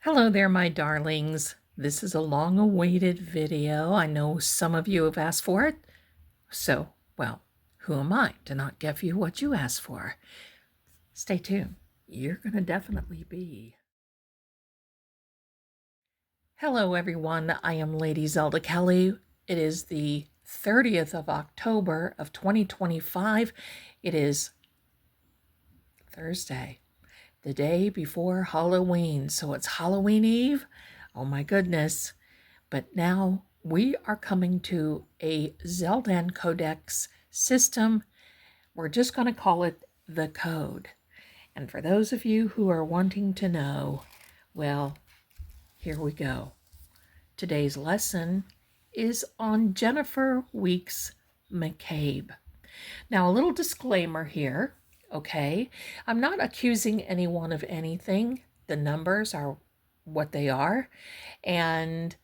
Hello there, my darlings. This is a long-awaited video. I know some of you have asked for it. So, well, who am I to not give you what you asked for? Stay tuned. You're going to definitely be. Hello, everyone. I am Lady Zelda Kelly. It is the 30th of October of 2025. It is Thursday, the day before Halloween. So it's Halloween Eve. Oh my goodness. But now we are coming to a Zeldan Codex System. We're just going to call it the code. And for those of you who are wanting to know, well, here we go. Today's lesson is on Jennifer McCabe. Now, a little disclaimer here, okay? I'm not accusing anyone of anything. The numbers are what they are, and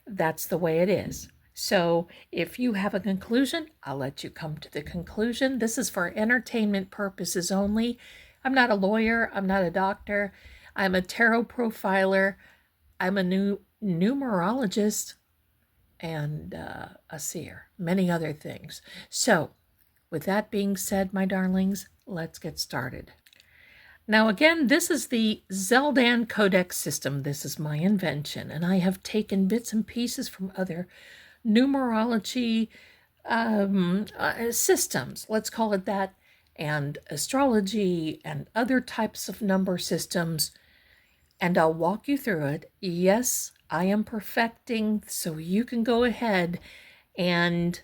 that's the way it is. So if you have a conclusion, I'll let you come to the conclusion. This is for entertainment purposes only. I'm not a lawyer. I'm not a doctor. I'm a tarot profiler. I'm a numerologist and a seer, many other things. So with that being said, my darlings, let's get started. Now again, this is the Zeldan Codex System. This is my invention, and I have taken bits and pieces from other numerology systems, let's call it that, and astrology and other types of number systems, and I'll walk you through it. Yes, I am perfecting, so you can go ahead and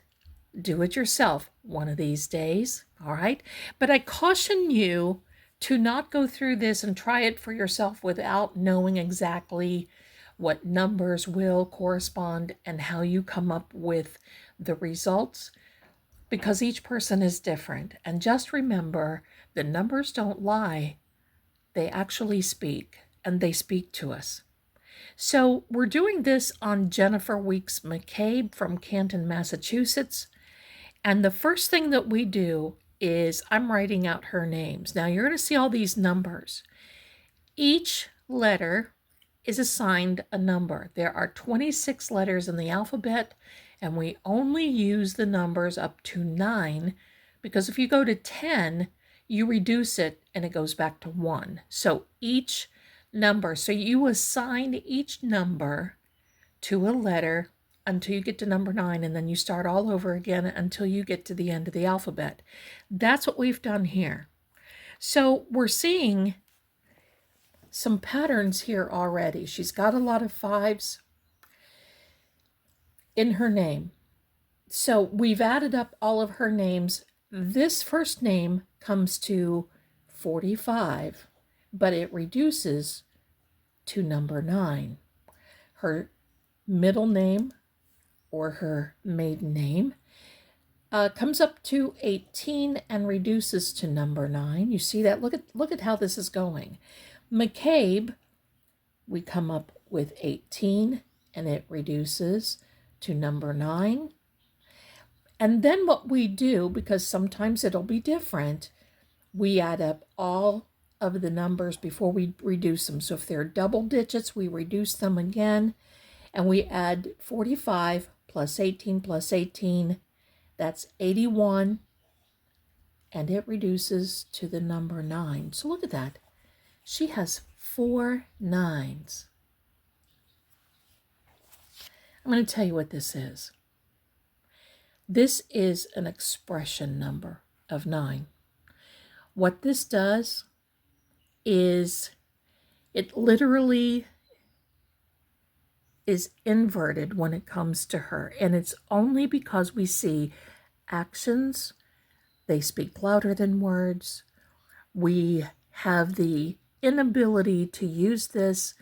do it yourself one of these days, all right? But I caution you to not go through this and try it for yourself without knowing exactly what numbers will correspond and how you come up with the results, because each person is different. And just remember, the numbers don't lie. They actually speak, and they speak to us. So we're doing this on Jennifer McCabe from Canton, Massachusetts. And the first thing that we do is I'm writing out her names. Now you're going to see all these numbers. Each letter is assigned a number. There are 26 letters in the alphabet, and we only use the numbers up to 9, because if you go to 10, you reduce it and it goes back to 1. So each number, so you assign each number to a letter until you get to number 9, and then you start all over again until you get to the end of the alphabet. That's what we've done here. So we're seeing some patterns here already. She's got a lot of 5s in her name. So we've added up all of her names. This first name comes to 45, but it reduces to number 9. Her middle name, or her maiden name, comes up to 18 and reduces to number 9. You see that? Look at how this is going. McCabe, we come up with 18 and it reduces to number 9. And then what we do, because sometimes it'll be different, we add up all of the numbers before we reduce them. So if they're double digits, we reduce them again, and we add 45 plus 18 plus 18, that's 81, and it reduces to the number 9. So look at that. She has 4 9s. I'm going to tell you what this is. This is an expression number of 9. What this does is it literally is inverted when it comes to her, and it's only because we see actions, they speak louder than words. We have the inability to use this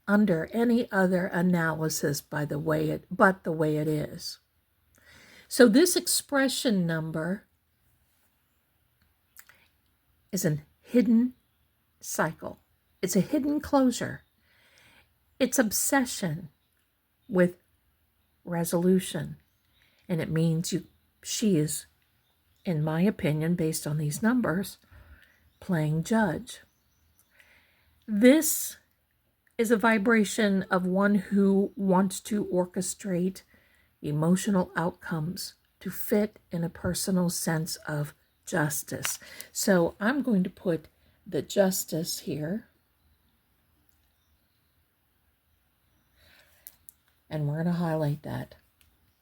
under any other analysis but the way it is. So this expression number is a hidden cycle. It's a hidden closure. It's obsession with resolution. And it means she is, in my opinion, based on these numbers, playing judge. This is a vibration of one who wants to orchestrate emotional outcomes to fit in a personal sense of justice. So I'm going to put the justice here. And we're going to highlight that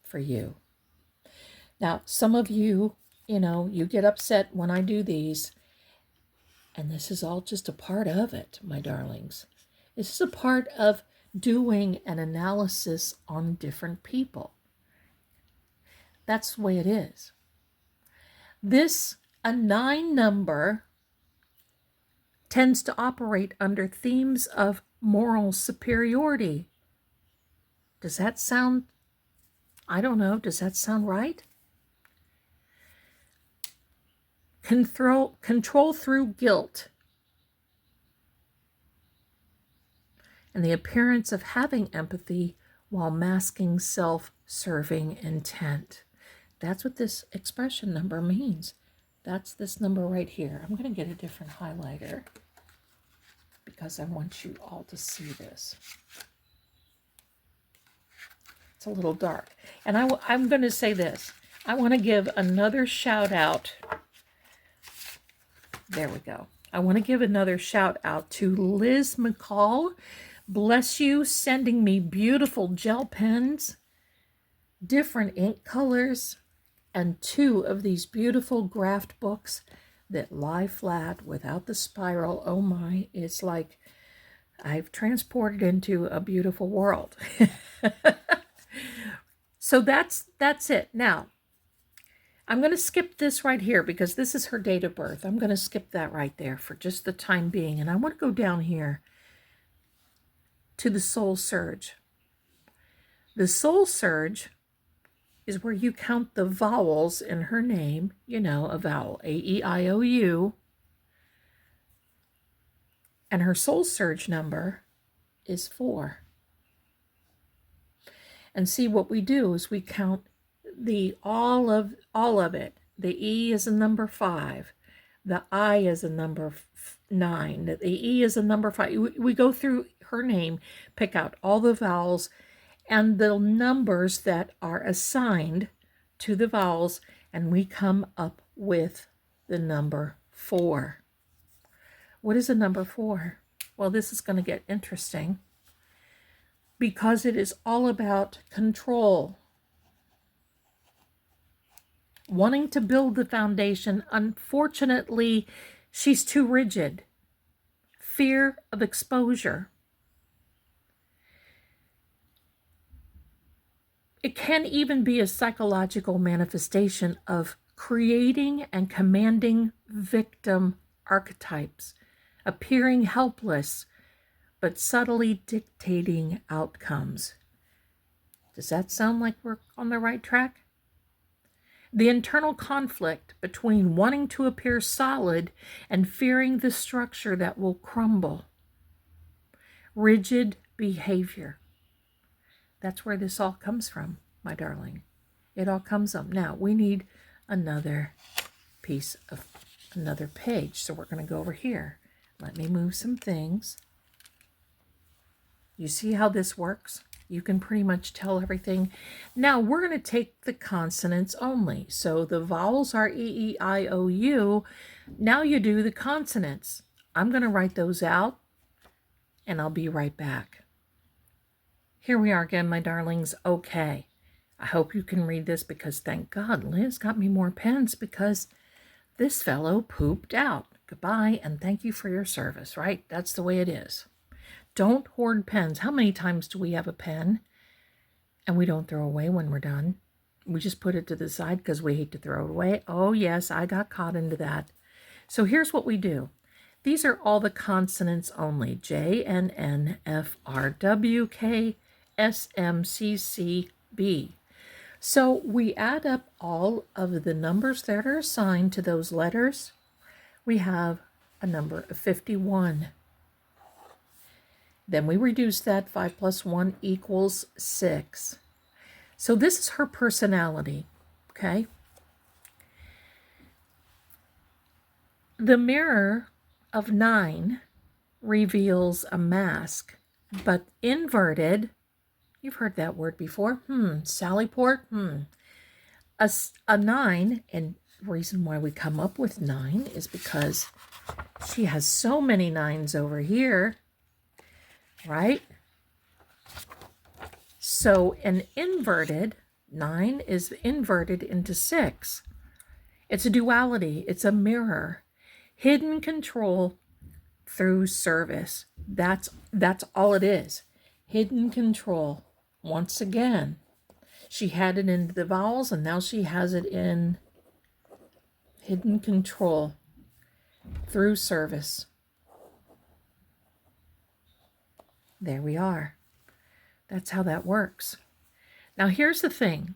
for you. Now, some of you, you get upset when I do these, and this is all just a part of it, my darlings. This is a part of doing an analysis on different people. That's the way it is. A 9 number tends to operate under themes of moral superiority. Does that sound, I don't know, does that sound right? Control through guilt and the appearance of having empathy while masking self-serving intent. That's what this expression number means. That's this number right here. I'm going to get a different highlighter because I want you all to see this. It's a little dark. And I'm going to say this. I want to give another shout out. There we go. I want to give another shout out to Liz McCall. Bless you, sending me beautiful gel pens, different ink colors, and 2 of these beautiful graft books that lie flat without the spiral. Oh my, it's like I've transported into a beautiful world. So that's it. Now, I'm going to skip this right here because this is her date of birth. I'm going to skip that right there for just the time being. And I want to go down here to the soul surge. The soul surge is where you count the vowels in her name, a vowel, A-E-I-O-U. And her soul surge number is 4. And see, what we do is we count all of it. The E is a number 5. The I is a number 9. The E is a number 5. We go through her name, pick out all the vowels and the numbers that are assigned to the vowels, and we come up with the number 4. What is a number 4? Well, this is going to get interesting because it is all about control. Wanting to build the foundation. Unfortunately, she's too rigid. Fear of exposure. It can even be a psychological manifestation of creating and commanding victim archetypes, appearing helpless, but subtly dictating outcomes. Does that sound like we're on the right track? The internal conflict between wanting to appear solid and fearing the structure that will crumble. Rigid behavior. That's where this all comes from, my darling. It all comes up. Now, we need another page. So we're going to go over here. Let me move some things. You see how this works? You can pretty much tell everything. Now, we're going to take the consonants only. So the vowels are E, E, I, O, U. Now you do the consonants. I'm going to write those out, and I'll be right back. Here we are again, my darlings. Okay. I hope you can read this because thank God Liz got me more pens because this fellow pooped out. Goodbye and thank you for your service, right? That's the way it is. Don't hoard pens. How many times do we have a pen and we don't throw away when we're done? We just put it to the side because we hate to throw it away. Oh yes, I got caught into that. So here's what we do. These are all the consonants only. J, N, N, F, R, W, K, S, M, C, C, B. So we add up all of the numbers that are assigned to those letters. We have a number of 51. Then we reduce that. 5 plus 1 equals 6. So this is her personality, okay? The mirror of 9 reveals a mask, but inverted, you've heard that word before. Sallyport. A 9, and the reason why we come up with 9 is because she has so many 9s over here, right? So an inverted 9 is inverted into 6. It's a duality. It's a mirror. Hidden control through service. That's all it is. Hidden control. Once again, she had it in the vowels, and now she has it in hidden control through service. There we are. That's how that works. Now here's the thing.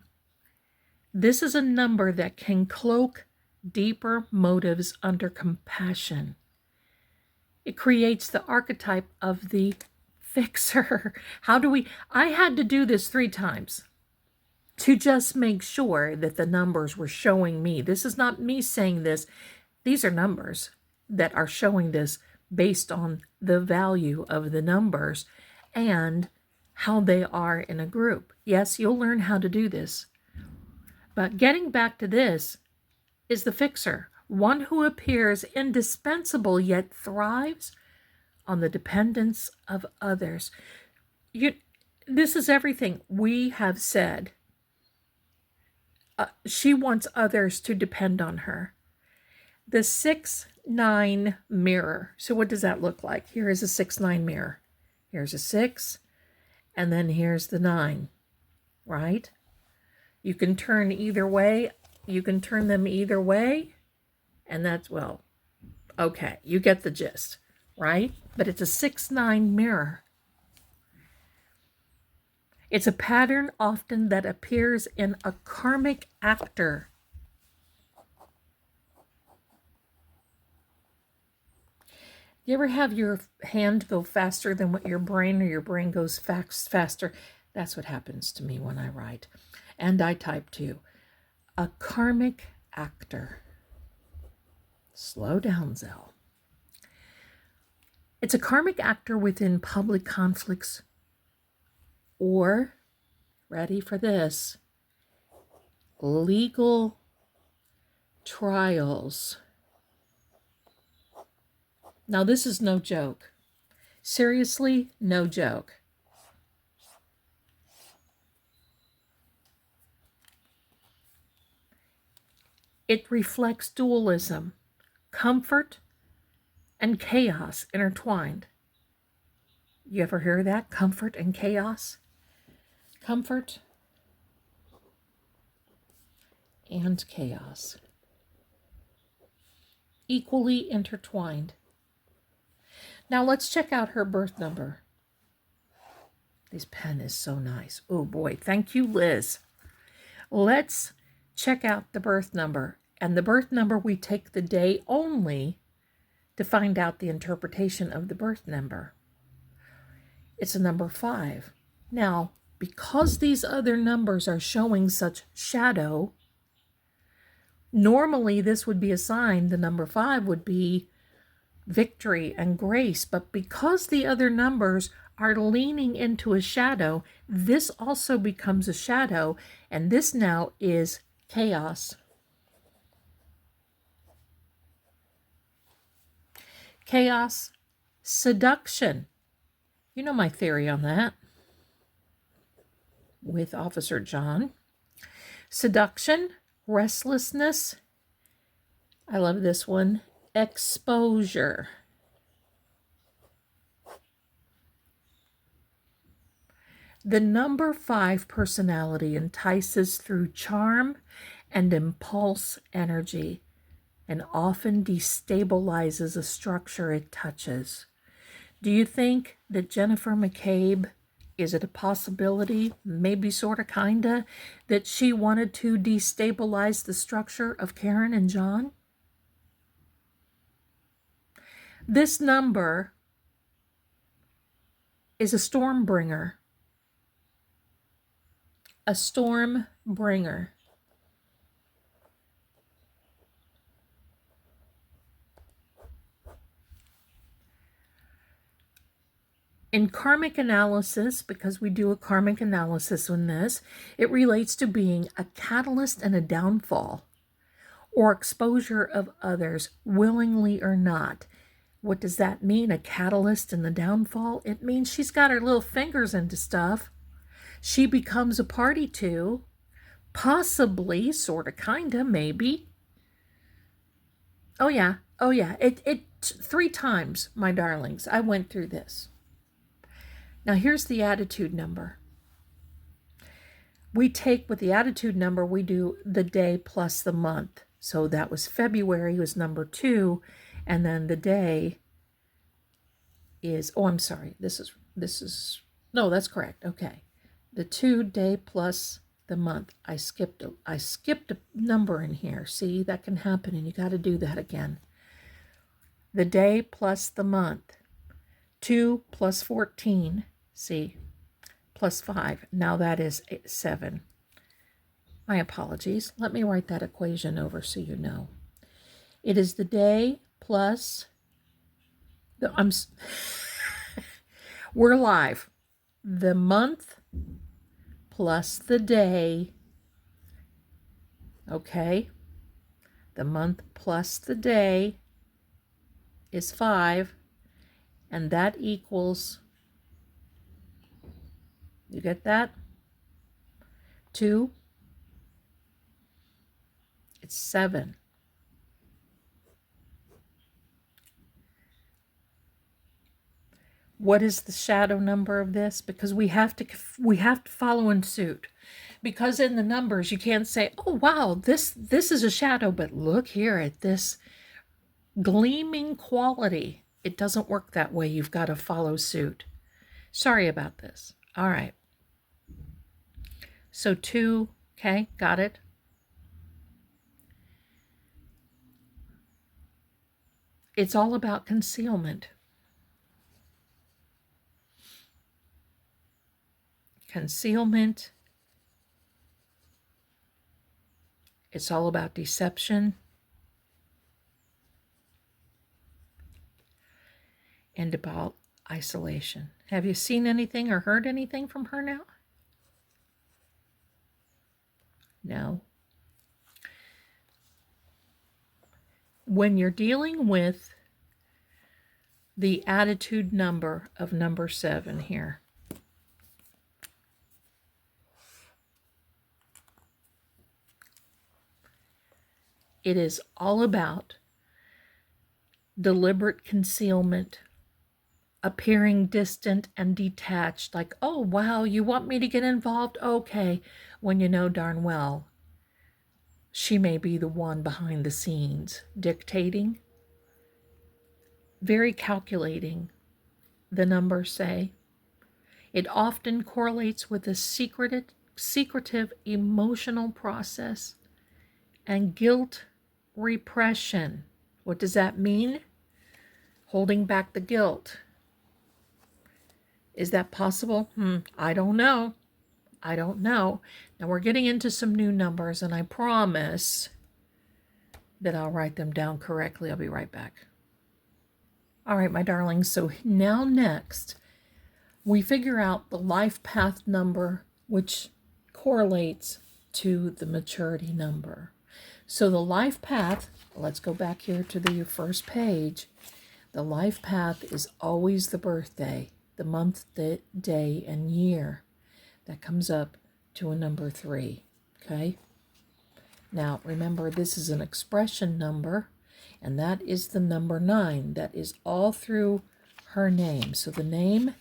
This is a number that can cloak deeper motives under compassion. It creates the archetype of the fixer. I had to do this 3 times to just make sure that the numbers were showing me. This is not me saying this. These are numbers that are showing this based on the value of the numbers and how they are in a group. Yes, you'll learn how to do this. But getting back to this is the fixer, one who appears indispensable yet thrives on the dependence of others. This is everything we have said. She wants others to depend on her. The 6-9 mirror. So what does that look like? Here is a 6-9 mirror. Here's a 6, and then here's the 9, right? You can turn either way. You can turn them either way, and that's, well, okay, you get the gist, right? But it's a 6-9 mirror. It's a pattern often that appears in a karmic actor. You ever have your hand go faster than what your brain, or your brain goes faster? That's what happens to me when I write. And I type too. A karmic actor. Slow down, Zell. It's a karmic actor within public conflicts or, ready for this, legal trials. Now, this is no joke. Seriously, no joke. It reflects dualism, comfort, and chaos intertwined. You ever hear that? Comfort and chaos? Comfort and chaos. Equally intertwined. Now let's check out her birth number. This pen is so nice. Oh boy, thank you, Liz. Let's check out the birth number. And the birth number, we take the day only to find out the interpretation of the birth number. It's a number 5. Now, because these other numbers are showing such shadow, normally this would be a sign, the number 5 would be victory and grace, but because the other numbers are leaning into a shadow, this also becomes a shadow, and this now is chaos. Chaos, seduction. You know my theory on that with Officer John. Seduction, restlessness. I love this one. Exposure. The number 5 personality entices through charm and impulse energy and often destabilizes a structure it touches. Do you think that Jennifer McCabe, is it a possibility, maybe sort of kinda, that she wanted to destabilize the structure of Karen and John? This number is a storm bringer. A storm bringer. In karmic analysis, because we do a karmic analysis on this, it relates to being a catalyst and a downfall, or exposure of others, willingly or not. What does that mean, a catalyst and the downfall? It means she's got her little fingers into stuff. She becomes a party to, possibly, sort of, kind of, maybe. Oh yeah, it 3 times, my darlings, I went through this. Now here's the attitude number. We take, with the attitude number, we do the day plus the month. So that was February, was number 2, and then the day is, oh, I'm sorry, this is, no, that's correct, okay. The 2 day plus the month. I skipped a number in here. See, that can happen, and you got to do that again. The day plus the month. 2 plus 14, see, plus 5. Now that is 7. My apologies. Let me write that equation over so you know. It is the day plus the, we're live. The month plus the day, okay? The month plus the day is 5, and that equals, you get that? 2, it's 7. What is the shadow number of this? Because we have to follow in suit. Because in the numbers you can't say, oh wow, this is a shadow, but look here at this gleaming quality. It doesn't work that way. You've got to follow suit. Sorry about this. All right. So 2, okay, got it. It's all about concealment. Concealment. It's all about deception. And about isolation. Have you seen anything or heard anything from her now? No. When you're dealing with the attitude number of number 7 here, it is all about deliberate concealment, appearing distant and detached, like, oh, wow, you want me to get involved? Okay, when you know darn well she may be the one behind the scenes, dictating, very calculating, the numbers say. It often correlates with a secretive emotional process and guilt repression. What does that mean? Holding back the guilt. Is that possible? I don't know. I don't know. Now we're getting into some new numbers, and I promise that I'll write them down correctly. I'll be right back. All right, my darlings. So now next, we figure out the life path number, which correlates to the maturity number. So the life path, let's go back here to the first page. The life path is always the birthday, the month, the day, and year. That comes up to a number 3, okay? Now, remember, this is an expression number, and that is the number 9. That is all through her name. So the name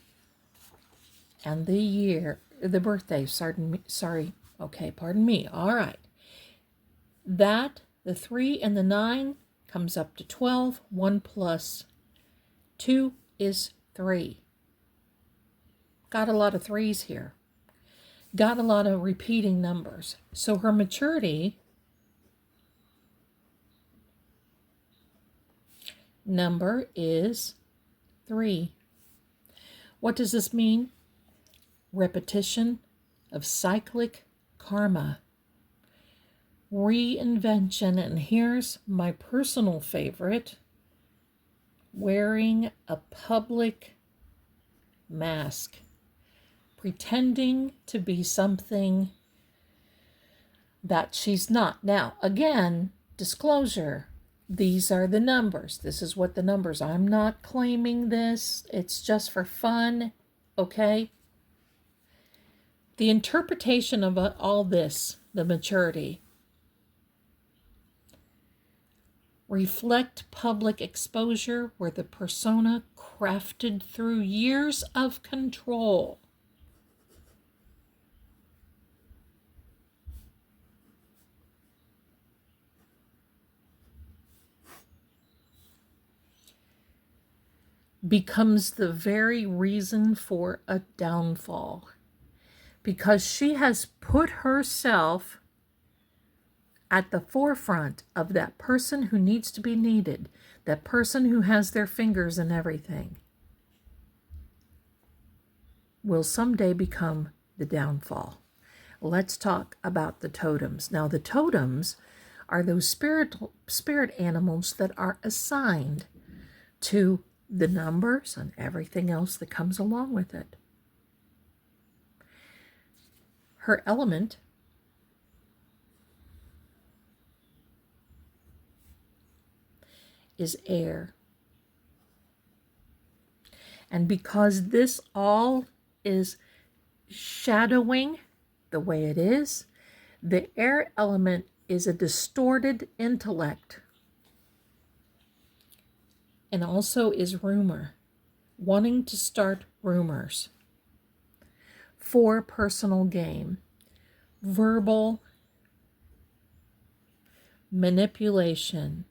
and the year, the birthday, pardon me. All right. That, the 3 and the 9 comes up to 12. 1 plus 2 is 3. Got a lot of 3s here. Got a lot of repeating numbers. So her maturity number is 3. What does this mean? Repetition of cyclic karma. Reinvention, and here's my personal favorite, wearing a public mask, pretending to be something that she's not. Now, again, disclosure, these are the numbers. This is what the numbers. I'm not claiming this. It's just for fun, okay? The interpretation of all this, the maturity, reflect public exposure where the persona crafted through years of control becomes the very reason for a downfall, because she has put herself at the forefront of that person who needs to be needed, that person who has their fingers in everything, will someday become the downfall. Let's talk about the totems. Now, the totems are those spirit animals that are assigned to the numbers and everything else that comes along with it. Her element is air. And because this all is shadowing the way it is, the air element is a distorted intellect, and also is rumor, wanting to start rumors for personal gain, verbal manipulation,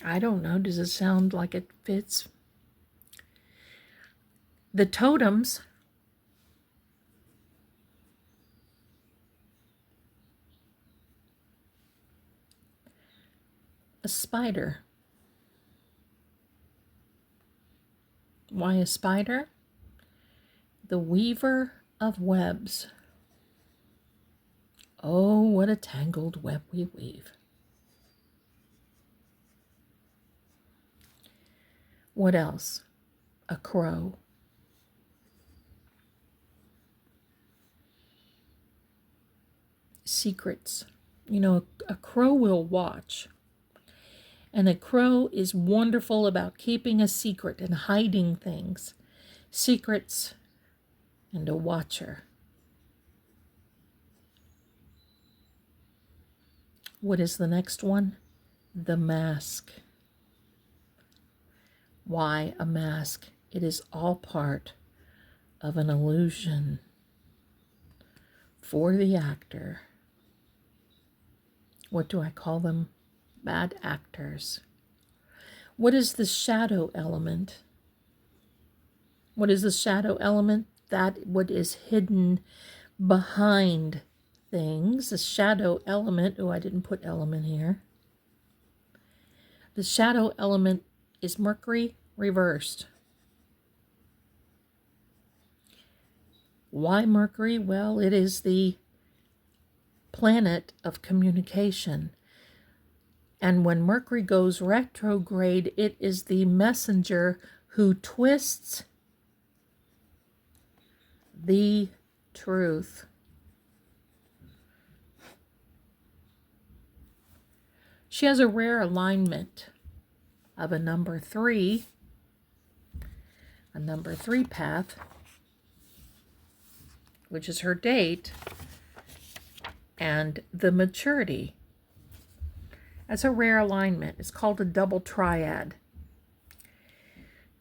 I don't know, does it sound like it fits? The totems a spider. Why a spider? The weaver of webs. Oh, what a tangled web we weave. What else? A crow. Secrets. You know, a crow will watch. And a crow is wonderful about keeping a secret and hiding things. Secrets and a watcher. What is the next one? The mask. Why a mask? It is all part of an illusion for the actor. What do I call them? Bad actors. What is the shadow element? What is the shadow element? That what is hidden behind things. The shadow element, oh, I didn't put element here. The shadow element is Mercury reversed. Why Mercury? Well, it is the planet of communication. And when Mercury goes retrograde, it is the messenger who twists the truth. She has a rare alignment of a number 3 path, which is her date, and the maturity. That's a rare alignment. It's called a double triad.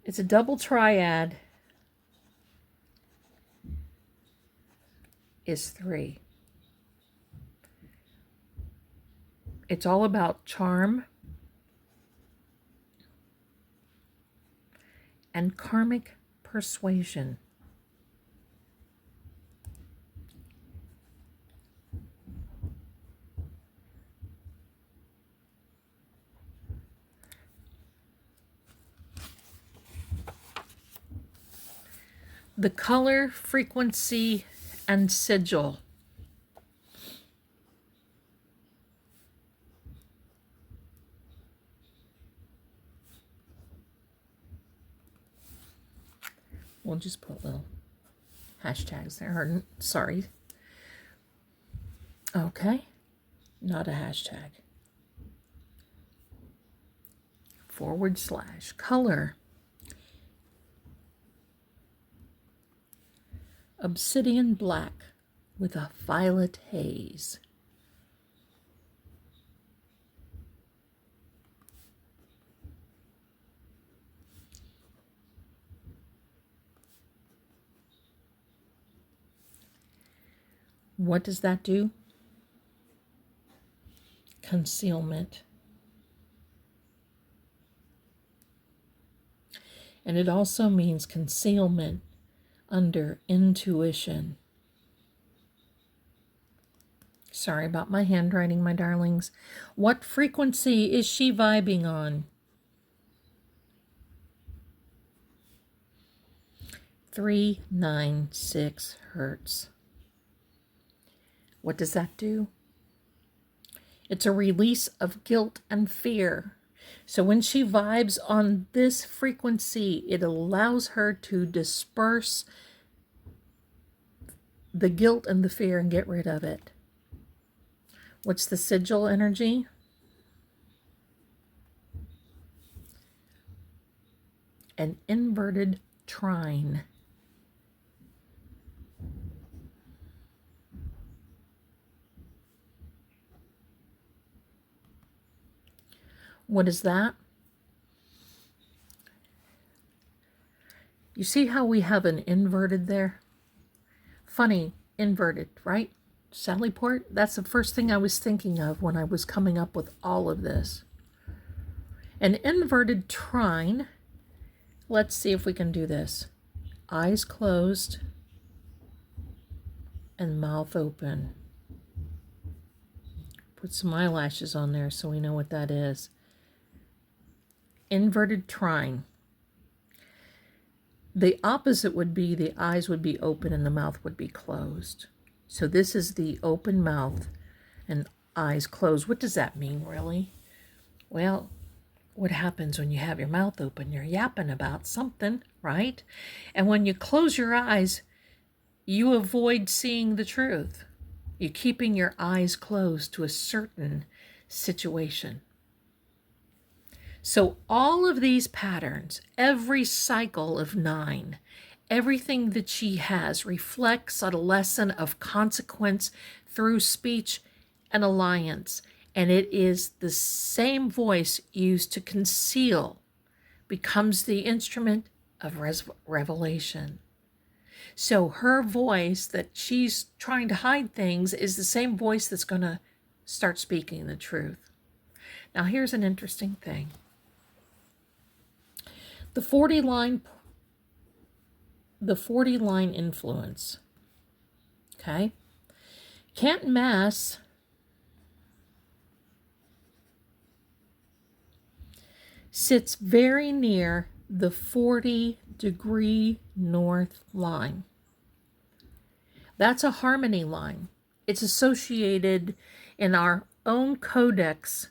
It's a double triad is 3. It's all about charm and karmic persuasion. The color, frequency, and sigil. We'll just put little hashtags there. Or, sorry. Okay. Not a hashtag. / color. Obsidian black with a violet haze. What does that do? Concealment. And it also means concealment under intuition. Sorry about my handwriting, my darlings. What frequency is she vibing on? 396 hertz. What does that do? It's a release of guilt and fear. So when she vibes on this frequency, it allows her to disperse the guilt and the fear and get rid of it. What's the sigil energy? An inverted trine. What is that? You see how we have an inverted there? Funny, inverted, right? Sallyport? That's the first thing I was thinking of when I was coming up with all of this. An inverted trine. Let's see if we can do this. Eyes closed and mouth open. Put some eyelashes on there so we know what that is. Inverted trine. The opposite would be the eyes would be open and the mouth would be closed. So this is the open mouth and eyes closed. What does that mean, really? Well, what happens when you have your mouth open? You're yapping about something, right? And when you close your eyes, you avoid seeing the truth. You're keeping your eyes closed to a certain situation. So all of these patterns, every cycle of 9, everything that she has reflects a lesson of consequence through speech and alliance. And it is the same voice used to conceal becomes the instrument of revelation. So her voice that she's trying to hide things is the same voice that's going to start speaking the truth. Now here's an interesting thing. The 40 line influence. Okay? Canton, Mass. Sits very near the 40-degree north line. That's a harmony line. It's associated in our own codex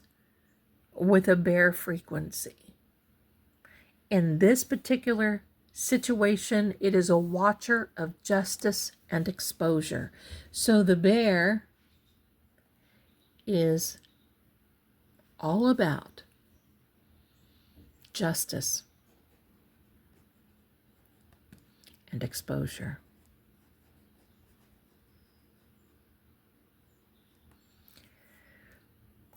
with a bear frequency. In this particular situation, it is a watcher of justice and exposure. So the bear is all about justice and exposure.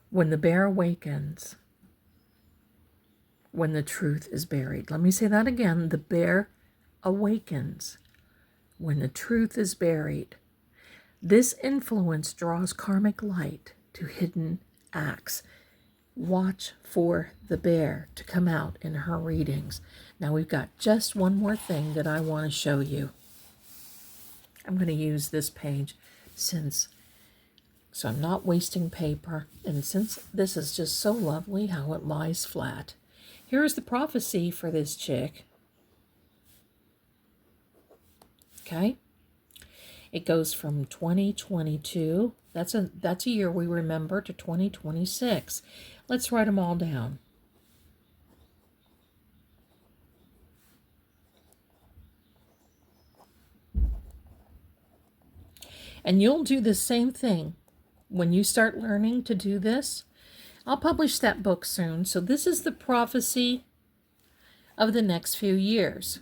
When the bear awakens, when the truth is buried. Let me say that again. The bear awakens when the truth is buried. This influence draws karmic light to hidden acts. Watch for the bear to come out in her readings. Now we've got just one more thing that I want to show you. I'm going to use this page so I'm not wasting paper. And since this is just so lovely how it lies flat. Here's the prophecy for this chick. Okay? It goes from 2022, that's a year we remember, to 2026. Let's write them all down. And you'll do the same thing when you start learning to do this. I'll publish that book soon. So this is the prophecy of the next few years.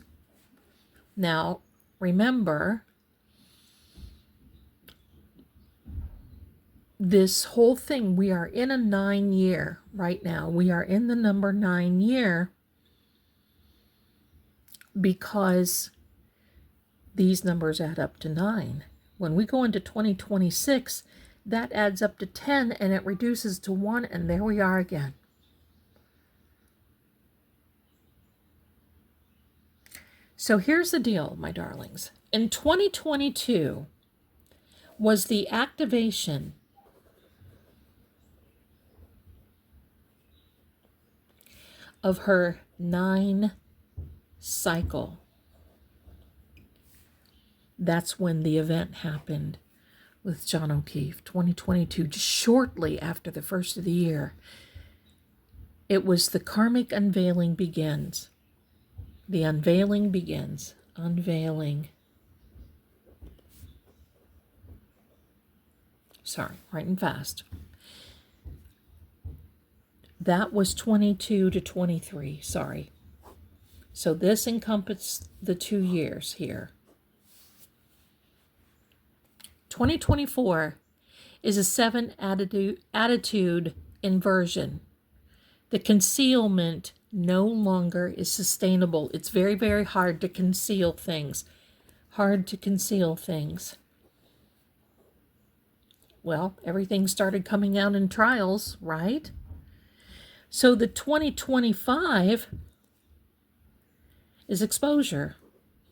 Now, remember, this whole thing, we are in a 9-year right now. We are in the number 9 year because these numbers add up to 9. When we go into 2026, that adds up to 10 and it reduces to 1, and there we are again. So here's the deal, my darlings. In 2022 was the activation of her 9 cycle. That's when the event happened with John O'Keefe, 2022, just shortly after the first of the year. It was the karmic unveiling begins. The unveiling begins. Unveiling. Sorry, writing fast. That was 22 to 23, sorry. So this encompassed the 2 years here. 2024 is a 7 attitude inversion. The concealment no longer is sustainable. It's very, very hard to conceal things. Hard to conceal things. Well, everything started coming out in trials, right? So the 2025 is exposure.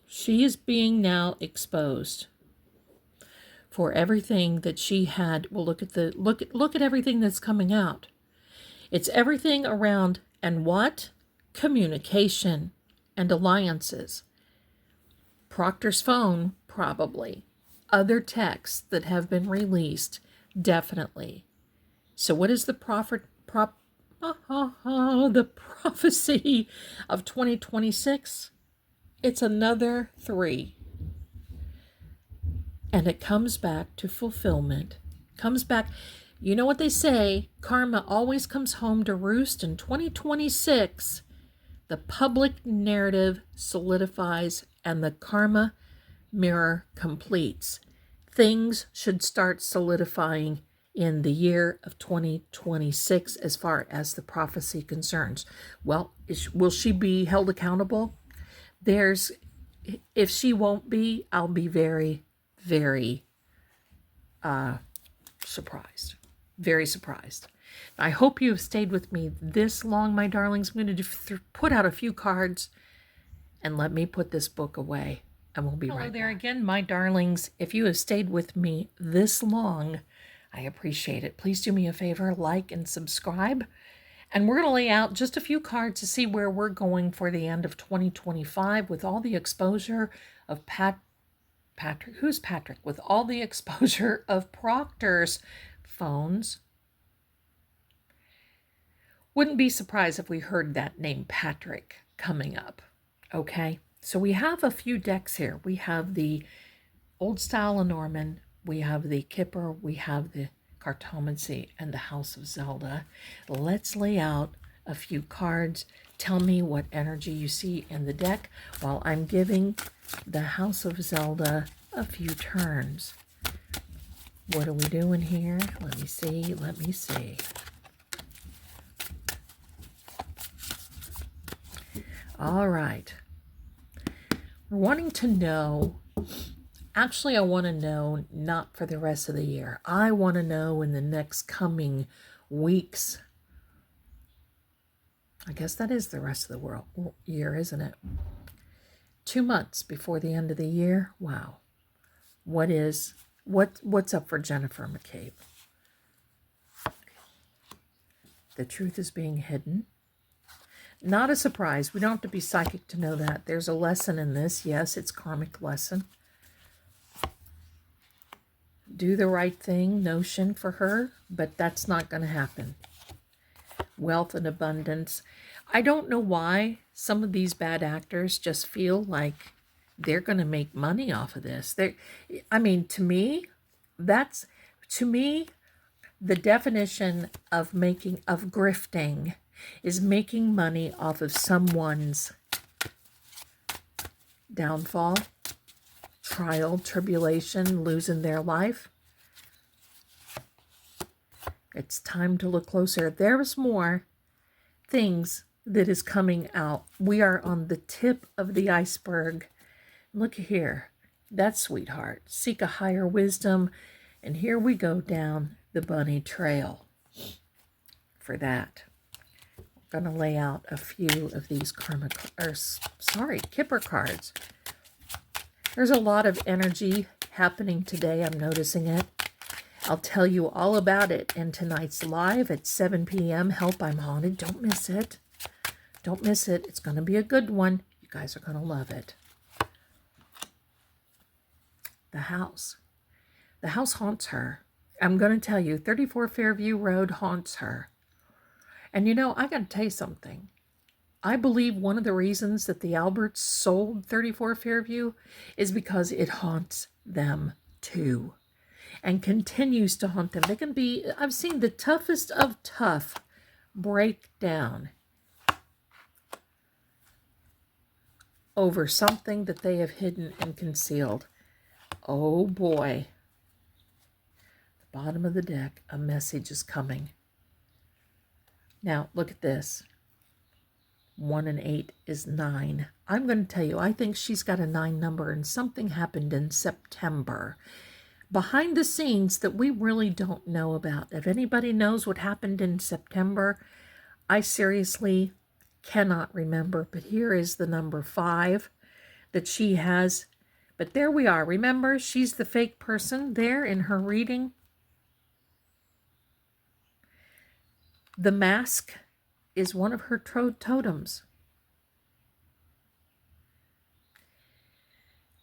She is being now exposed for everything that she had. Well, look at everything that's coming out. It's everything around, and what? Communication and alliances. Proctor's phone, probably. Other texts that have been released, definitely. So what is the the prophecy of 2026? It's another 3. And it comes back to fulfillment. Comes back. You know what they say, karma always comes home to roost. In 2026, the public narrative solidifies and the karma mirror completes. Things should start solidifying in the year of 2026 as far as the prophecy concerns. Well, will she be held accountable? If she won't be, I'll be very, very surprised. Very surprised. I hope you have stayed with me this long, my darlings. I'm going to put out a few cards and let me put this book away, and we'll be right back. Hello there again, my darlings. If you have stayed with me this long, I appreciate it. Please do me a favor, like and subscribe. And we're going to lay out just a few cards to see where we're going for the end of 2025 with all the exposure of Patrick. Who's Patrick? With all the exposure of Proctor's phones. Wouldn't be surprised if we heard that name Patrick coming up. Okay, so we have a few decks here. We have the Old Style Lenormand, we have the Kipper, we have the Cartomancy, and the House of Zelda. Let's lay out a few cards. Tell me what energy you see in the deck while I'm giving the House of Zelda a few turns. What are we doing here? Let me see. All right. We're wanting to know, actually I want to know not for the rest of the year. I want to know in the next coming weeks. I guess that is the rest of the year, isn't it? 2 months before the end of the year. Wow. What's up for Jennifer McCabe? The truth is being hidden. Not a surprise. We don't have to be psychic to know that. There's a lesson in this. Yes, it's karmic lesson. Do the right thing notion for her, but that's not going to happen. Wealth and abundance. I don't know why some of these bad actors just feel like they're going to make money off of this. To me, That's, to me, the definition of grifting is making money off of someone's downfall, trial, tribulation, losing their life. It's time to look closer. There's more things that is coming out. We are on the tip of the iceberg. Look here. That's sweetheart. Seek a higher wisdom. And here we go down the bunny trail for that. I'm going to lay out a few of these Kipper cards. There's a lot of energy happening today. I'm noticing it. I'll tell you all about it in tonight's live at 7 p.m. Help, I'm Haunted. Don't miss it. Don't miss it. It's going to be a good one. You guys are going to love it. The house. The house haunts her. I'm going to tell you, 34 Fairview Road haunts her. And you know, I got to tell you something. I believe one of the reasons that the Alberts sold 34 Fairview is because it haunts them too. And continues to haunt them. They can be, I've seen the toughest of tough break down over something that they have hidden and concealed. Oh boy. The bottom of the deck, a message is coming. Now, look at this. 1 and 8 is 9. I'm going to tell you, I think she's got a 9 number, and something happened in September behind the scenes that we really don't know about. If anybody knows what happened in September, I seriously cannot remember. But here is the number 5 that she has. But there we are. Remember, she's the fake person there in her reading. The mask is one of her totems.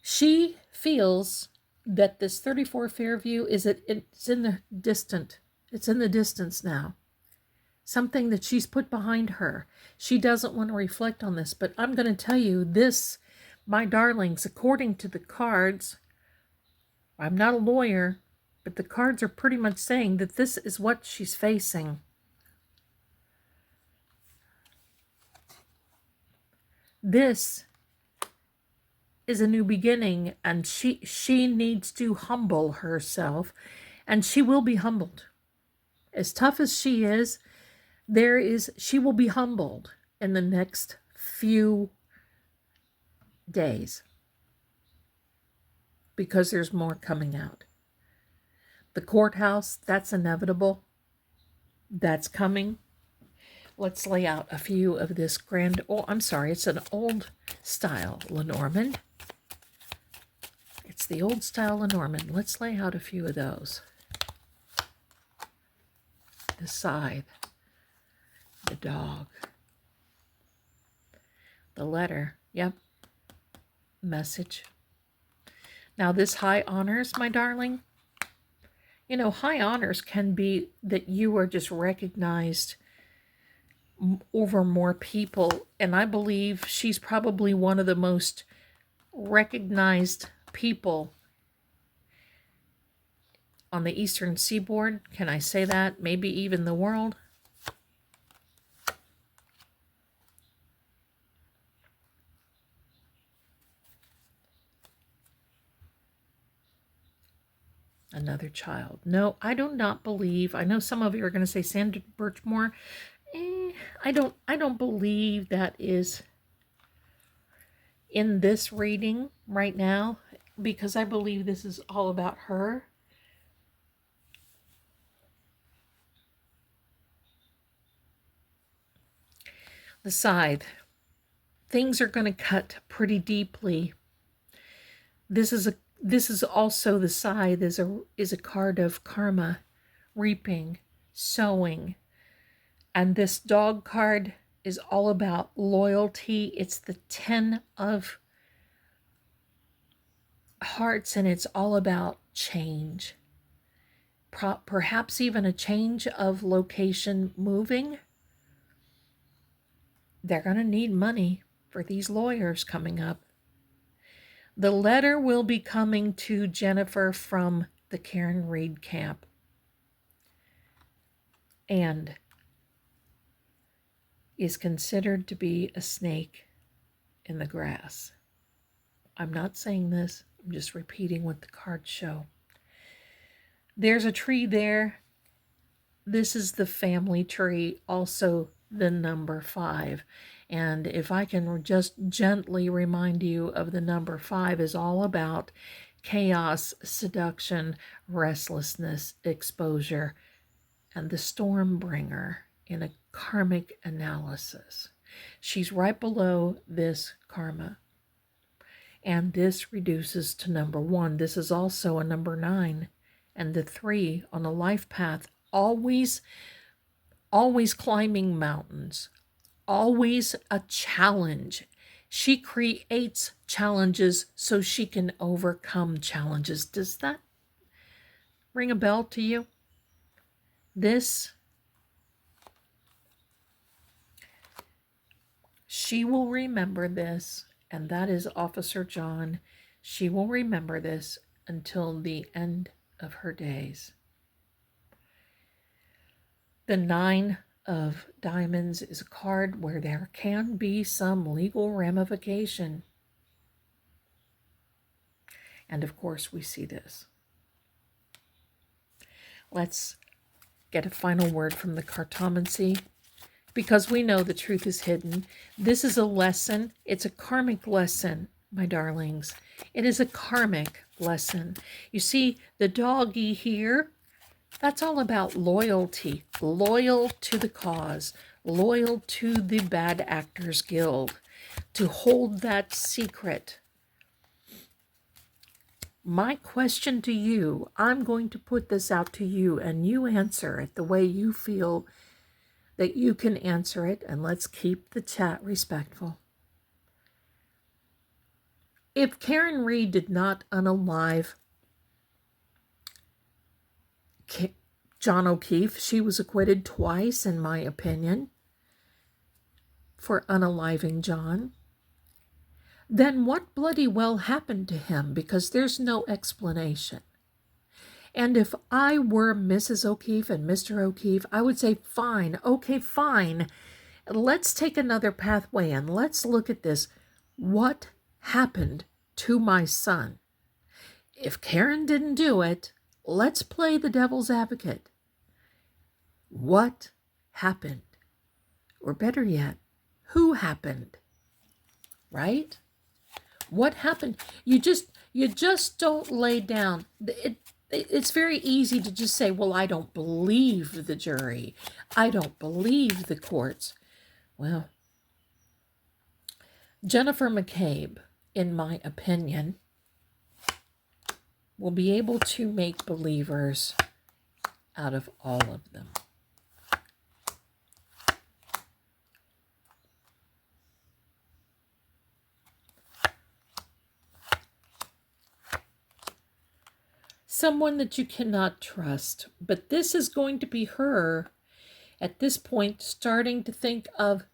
She feels that this 34 Fairview it's in the distance now. Something that she's put behind her. She doesn't want to reflect on this, but I'm going to tell you this, my darlings, according to the cards, I'm not a lawyer, but the cards are pretty much saying that this is what she's facing. This is a new beginning, and she needs to humble herself, and she will be humbled. As tough as she is, she will be humbled in the next few days because there's more coming out. The courthouse, that's inevitable. That's coming. Let's lay out a few of this it's an old style Lenormand. It's the old style Lenormand. Let's lay out a few of those. The scythe. The dog. The letter. Yep. Message. Now this high honors, my darling. You know, high honors can be that you are just recognized over more people. And I believe she's probably one of the most recognized people on the Eastern Seaboard. Can I say that? Maybe even the world. Another child. No, I do not believe. I know some of you are going to say Sandra Birchmore. I don't believe that is in this reading right now, because I believe this is all about her. The scythe. Things are going to cut pretty deeply. This is also the scythe is a card of karma, reaping, sowing. And this dog card is all about loyalty. It's the 10 of hearts, and it's all about change. Perhaps even a change of location, moving. They're going to need money for these lawyers coming up. The letter will be coming to Jennifer from the Karen Reed camp and is considered to be a snake in the grass. I'm not saying this, I'm just repeating what the cards show. There's a tree there. This is the family tree, also the number 5. And if I can just gently remind you of the number 5 is all about chaos, seduction, restlessness, exposure, and the storm bringer in a karmic analysis. She's right below this karma. And this reduces to number 1. This is also a number 9. And the 3 on a life path, always climbing mountains, always a challenge. She creates challenges so she can overcome challenges. Does that ring a bell to you? She will remember this, and that is Officer John. She will remember this until the end of her days. The 9 of Diamonds is a card where there can be some legal ramification. And of course, we see this. Let's get a final word from the cartomancy, because we know the truth is hidden. This is a lesson. It's a karmic lesson, my darlings. It is a karmic lesson. You see, the doggy here, that's all about loyalty. Loyal to the cause. Loyal to the Bad Actors Guild. To hold that secret. My question to you, I'm going to put this out to you, and you answer it the way you feel that you can answer it, and let's keep the chat respectful. If Karen Reed did not unalive John O'Keefe, she was acquitted twice, in my opinion, for unaliving John, then what bloody well happened to him? Because there's no explanation. And if I were Mrs. O'Keefe and Mr. O'Keefe, I would say, fine, okay, fine. Let's take another pathway and let's look at this. What happened to my son? If Karen didn't do it, let's play the devil's advocate. What happened? Or better yet, who happened? Right? What happened? You just don't lay down. It's very easy to just say, well, I don't believe the jury. I don't believe the courts. Well, Jennifer McCabe, in my opinion, will be able to make believers out of all of them. Someone that you cannot trust. But this is going to be her, at this point, starting to think of,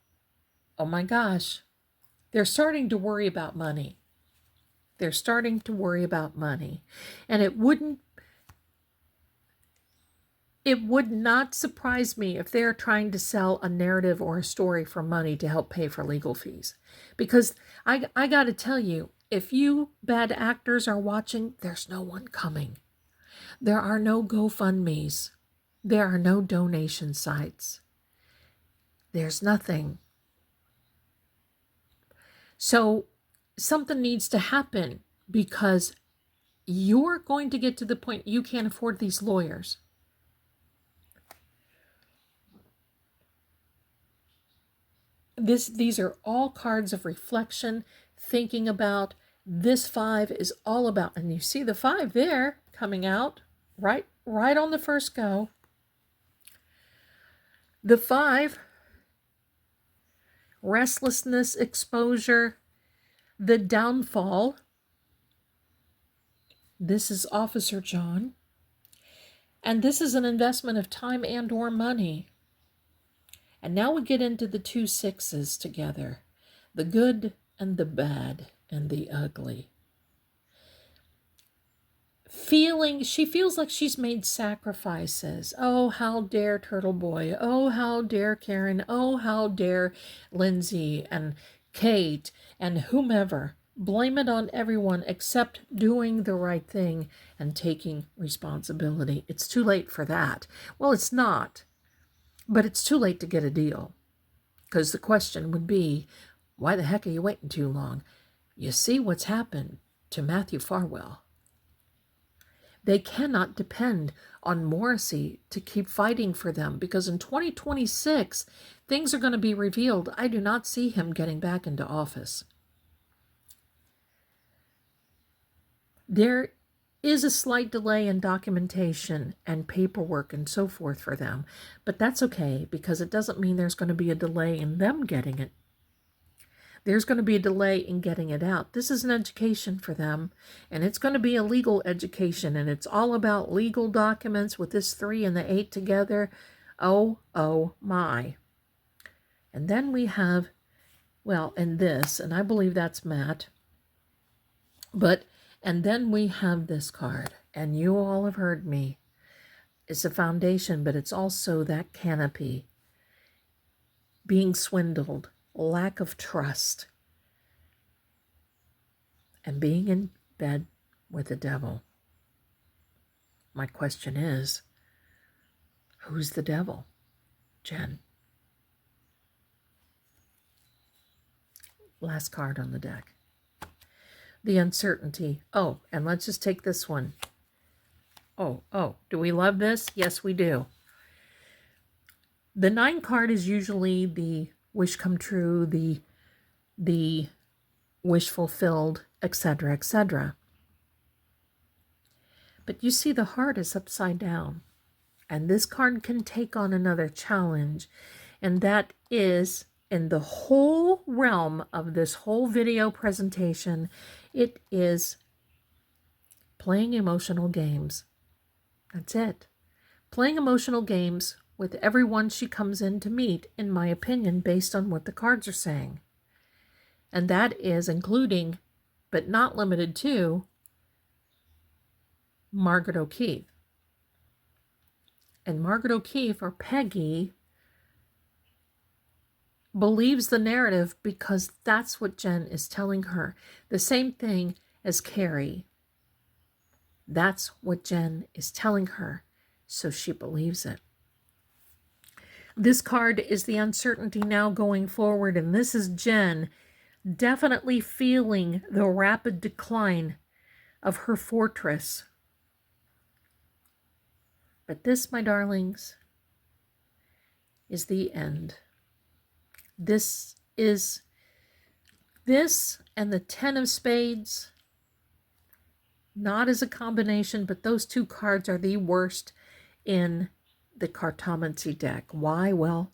oh my gosh, they're starting to worry about money. They're starting to worry about money. And it would not surprise me if they're trying to sell a narrative or a story for money to help pay for legal fees. Because I got to tell you, if you bad actors are watching, there's no one coming. There are no GoFundMes. There are no donation sites. There's nothing. So something needs to happen, because you're going to get to the point you can't afford these lawyers. These are all cards of reflection, thinking about. This 5 is all about, and you see the 5 there coming out right on the first go. The 5, restlessness, exposure, the downfall. This is Officer John. And this is an investment of time and or money. And now we get into the 2 6s together. The good and the bad and the ugly. she feels like she's made sacrifices. Oh, how dare Turtle Boy. Oh, how dare Karen. Oh, how dare Lindsay and Kate and whomever. Blame it on everyone except doing the right thing and taking responsibility. It's too late for that. Well, it's not, but it's too late to get a deal. Because the question would be, why the heck are you waiting too long? You see what's happened to Matthew Farwell. They cannot depend on Morrissey to keep fighting for them, because in 2026, things are going to be revealed. I do not see him getting back into office. There is a slight delay in documentation and paperwork and so forth for them, but that's okay, because it doesn't mean there's going to be a delay in them getting it. There's going to be a delay in getting it out. This is an education for them, and it's going to be a legal education, and it's all about legal documents with this 3 and the 8 together. Oh my. And then we have, well, and this, and I believe that's Matt, and then we have this card, and you all have heard me. It's a foundation, but it's also that canopy. Being swindled, lack of trust, and being in bed with the devil. My question is, who's the devil, Jen? Last card on the deck. The uncertainty. Oh, and let's just take this one. Oh, do we love this? Yes, we do. The 9 card is usually the wish come true, the wish fulfilled, etc., etc. But you see, the heart is upside down, and this card can take on another challenge, and that is, in the whole realm of this whole video presentation, it is playing emotional games. That's it. Playing emotional games with everyone she comes in to meet, in my opinion, based on what the cards are saying. And that is including, but not limited to, Margaret O'Keefe. And Margaret O'Keefe, or Peggy, believes the narrative because that's what Jen is telling her. The same thing as Carrie. That's what Jen is telling her, so she believes it. This card is the uncertainty now going forward, and this is Jen definitely feeling the rapid decline of her fortress. But this, my darlings, is the end. This and the 10 of Spades, not as a combination, but those 2 cards are the worst in the cartomancy deck. Why? Well,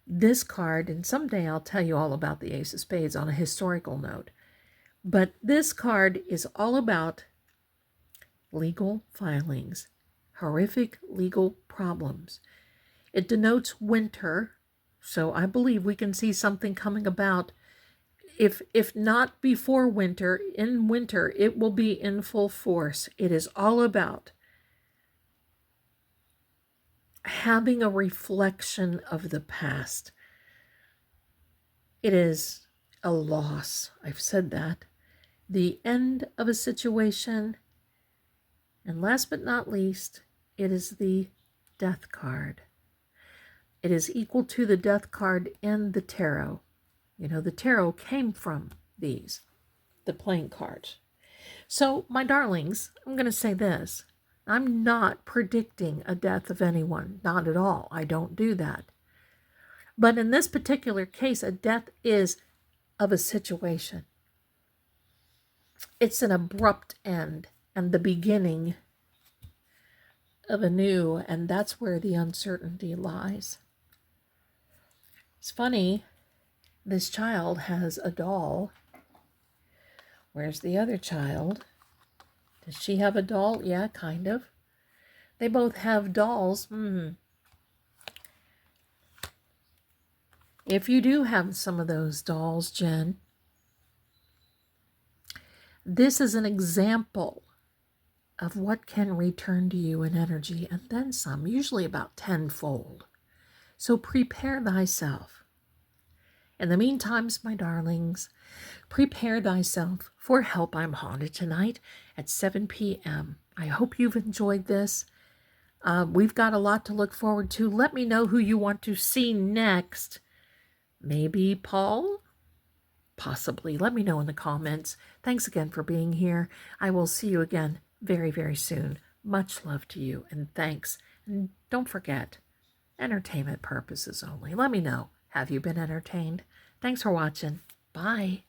this card, and someday I'll tell you all about the Ace of Spades on a historical note, but this card is all about legal filings, horrific legal problems. It denotes winter, so I believe we can see something coming about. If not before winter, in winter, it will be in full force. It is all about having a reflection of the past. It is a loss. I've said that. The end of a situation. And last but not least, it is the Death card. It is equal to the Death card in the tarot. You know, the tarot came from these, the playing cards. So, my darlings, I'm going to say this. I'm not predicting a death of anyone. Not at all. I don't do that. But in this particular case, a death is of a situation. It's an abrupt end and the beginning of a new, and that's where the uncertainty lies. It's funny, this child has a doll. Where's the other child? Does she have a doll? Yeah, kind of. They both have dolls. If you do have some of those dolls, Jen, this is an example of what can return to you in energy, and then some, usually about tenfold. So prepare thyself. In the meantime, my darlings, prepare thyself for Help I'm Haunted tonight at 7 p.m. I hope you've enjoyed this. We've got a lot to look forward to. Let me know who you want to see next. Maybe Paul? Possibly. Let me know in the comments. Thanks again for being here. I will see you again very, very soon. Much love to you, and thanks. And don't forget, entertainment purposes only. Let me know. Have you been entertained? Thanks for watching. Bye.